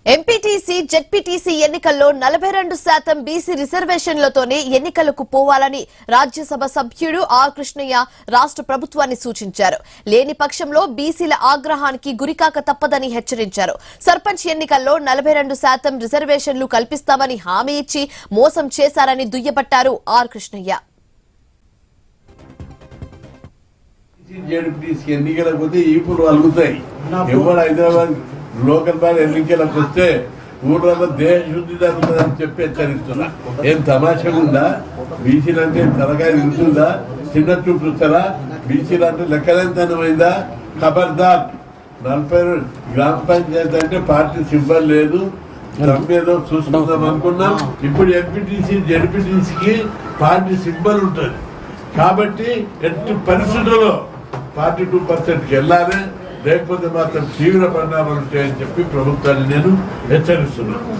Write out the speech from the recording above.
MPTC ZPTC ఎన్నికల్లో 42% BC రిజర్వేషన్లతోనే ఎన్నికలకు పోవాలని రాజ్యసభ సభ్యుడు ఆర్ కృష్ణయ్య రాష్ట్ర ప్రభుత్వాన్ని సూచించారు. లేని పక్షంలో బీసీల ఆగ్రహానికి గురికాక తప్పదని హెచ్చరించారు. సర్పంచ్ ఎన్నికల్లో 42% రిజర్వేషన్లు కల్పిస్తామని హామీ ఇచ్చి మోసం చేశారని దుయ్యబట్టారు R Krishnaiah. Hyderabad local bar ఎన్నికలకు వస్తే ఊళ్ళలో దేశశుద్ధి జరుగుతుందని చెప్పి హెచ్చరిస్తున్నా. ఏం తమాషగా ఉందా? బీసీలు అంటే తలకాయ నిలుతుందా? చిన్న చూపు చూస్తారా? బీసీలు అంటే లెక్కలేంతనమైందా? ఖబర్దార్. 40 గ్రామ పంచాయతీ అంటే పార్టీ సింబల్ లేదు. ఏదో చూసుకుందాం అనుకున్నాం. ఇప్పుడు ఎంపీటీసీ జెడ్పీటీసీకి పార్టీ సింబల్ ఉంటుంది కాబట్టి ఎట్టి పరిస్థితుల్లో 42%కి వెళ్ళాలి. లేకపోతే మాత్రం తీవ్ర పరిణామాలు ఉంటాయని చెప్పి ప్రభుత్వాన్ని నేను హెచ్చరిస్తున్నాను.